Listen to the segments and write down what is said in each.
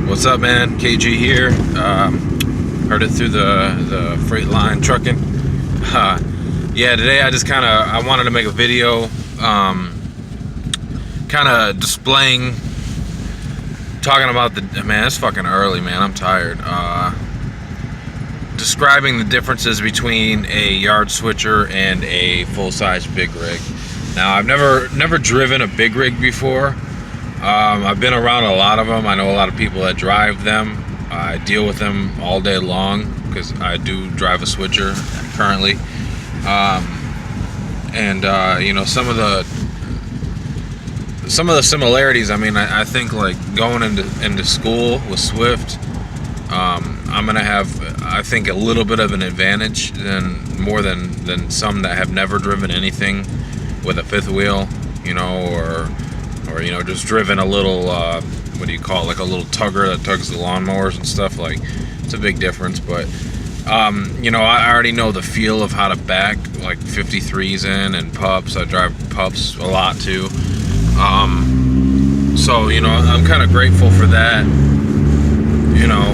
What's up, man? KG here. Heard it through the freight line trucking. Yeah, today I wanted to make a video kind of displaying, talking about man, it's fucking early, man. I'm tired. Describing the differences between a yard switcher and a full-size big rig. Now, I've never driven a big rig before. I've been around a lot of them. I know a lot of people that drive them. I deal with them all day long because I do drive a switcher currently. You know, some of the similarities. I mean, I think like going into school with Swift, I'm gonna have, I think, a little bit of an advantage more than some that have never driven anything with a fifth wheel, you know, or you know, just driven a little, what do you call it, like a little tugger that tugs the lawnmowers and stuff. Like, it's a big difference. But you know, I already know the feel of how to back like 53s in and pups. I drive pups a lot too. So, you know, I'm kind of grateful for that. You know,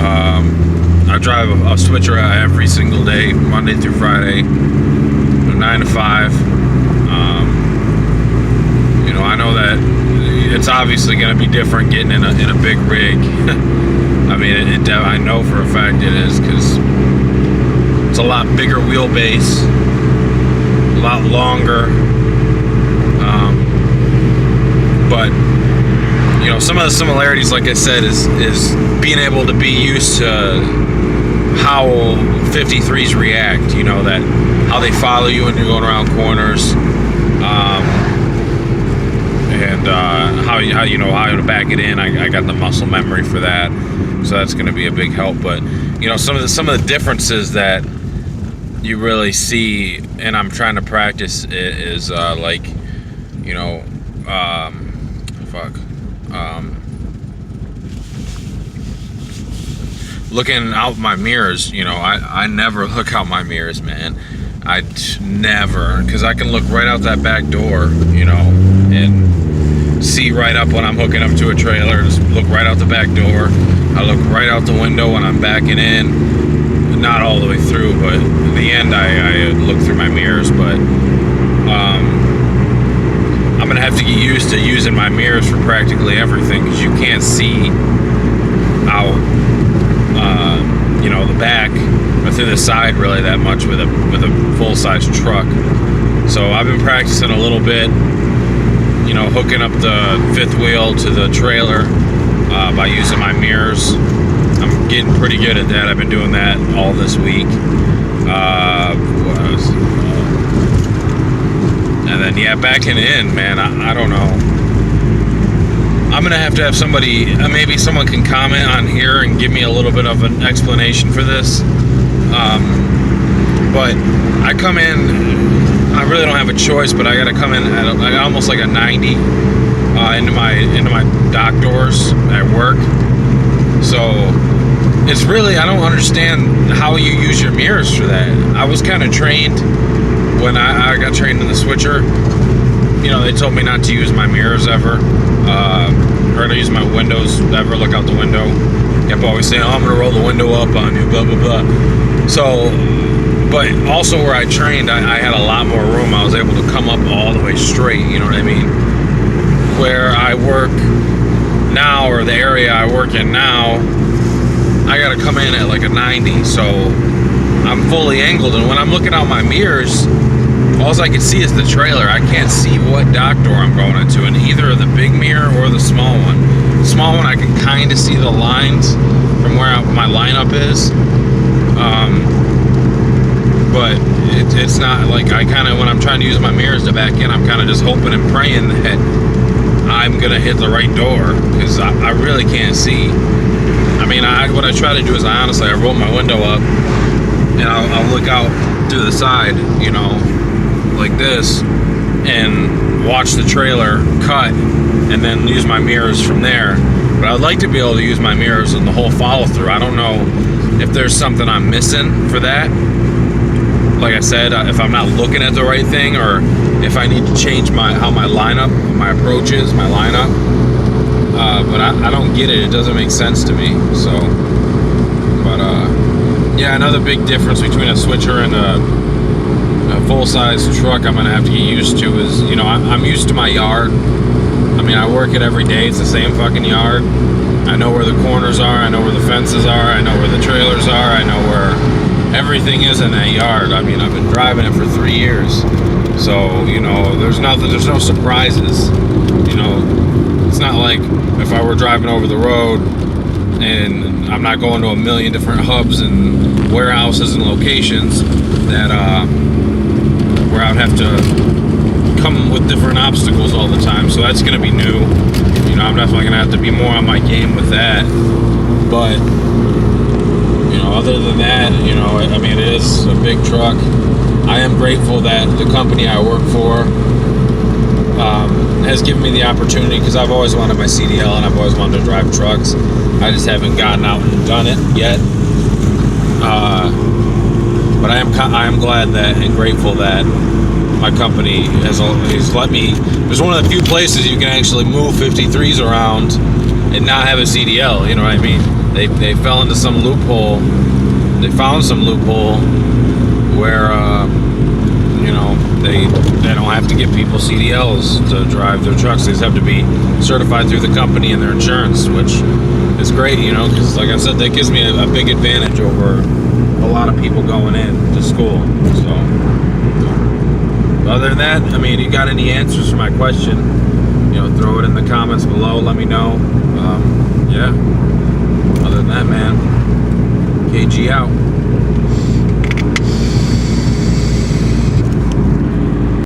I drive a switcher every single day, Monday through Friday, 9 to 5. You know, I know that it's obviously going to be different getting in a big rig. I mean, I know for a fact it is, because it's a lot bigger wheelbase, a lot longer. But you know, some of the similarities, like I said, is being able to be used to how 53s react. You know, that how they follow you when you're going around corners, and how you know how to back it in. I got the muscle memory for that, so that's going to be a big help. But you know, some of the differences that you really see, and I'm trying to practice, is like, you know, looking out my mirrors. You know, I never look out my mirrors, man. I never, because I can look right out that back door, you know, and see right up when I'm hooking up to a trailer. Just look right out the back door. I look right out the window when I'm backing in. Not all the way through, but in the end, I look through my mirrors. But I'm gonna have to get used to using my mirrors for practically everything, because you can't see out, you know, the back or through the side really that much with a full-size truck. So I've been practicing a little bit, you know, hooking up the fifth wheel to the trailer by using my mirrors. I'm getting pretty good at that. I've been doing that all this week. And then, yeah, backing in, man, I don't know. I'm going to have somebody, maybe someone can comment on here and give me a little bit of an explanation for this. But I come in, I really don't have a choice, but I got to come in at almost like a 90 into my dock doors at work. So it's really, I don't understand how you use your mirrors for that. I was kind of trained when I got trained in the switcher. You know, they told me not to use my mirrors ever, or to use my windows ever, look out the window. Kept always saying, oh, I'm gonna roll the window up on you, blah, blah, blah. So, but also where I trained, I had a lot more room. I was able to come up all the way straight, you know what I mean? Where I work now, or the area I work in now, I gotta come in at like a 90, so I'm fully angled, and when I'm looking out my mirrors, all I can see is the trailer. I can't see what dock door I'm going into, in either the big mirror or the small one. The small one, I can kind of see the lines from where my lineup is, but it's not like, I kind of, when I'm trying to use my mirrors to back in, I'm kind of just hoping and praying that I'm gonna hit the right door, because I really can't see. I mean, what I try to do is I roll my window up and I'll look out to the side, you know, like this, and watch the trailer cut, and then use my mirrors from there. But I'd like to be able to use my mirrors in the whole follow through. I don't know if there's something I'm missing for that. Like I said, if I'm not looking at the right thing, or if I need to change how my lineup, my approach is, my lineup. but I don't get it. It doesn't make sense to me. So, but yeah, another big difference between a switcher and a full-size truck I'm gonna have to get used to is, you know, I'm used to my yard. I mean, I work it every day. It's the same fucking yard. I know where the corners are. I know where the fences are. I know where the trailers are. I know where everything is in that yard. I mean, I've been driving it for 3 years. So, you know, there's no surprises. You know, it's not like if I were driving over the road and I'm not going to a million different hubs and warehouses and locations that, where I would have to come with different obstacles all the time. So that's going to be new. You know, I'm definitely going to have to be more on my game with that. But, you know, other than that, you know, I mean, it is a big truck. I am grateful that the company I work for has given me the opportunity, because I've always wanted my CDL and I've always wanted to drive trucks. I just haven't gotten out and done it yet. But I am glad that and grateful that my company has let me. It's one of the few places you can actually move 53s around and not have a CDL. You know what I mean? They fell into some loophole. They found some loophole where you know, they don't have to give people CDLs to drive their trucks. They just have to be certified through the company and their insurance, which is great, you know, because like I said, that gives me a big advantage over a lot of people going in to school. So other than that, I mean, you got any answers for my question, you know, throw it in the comments below. Let me know. Yeah. Other than that, man, KG out.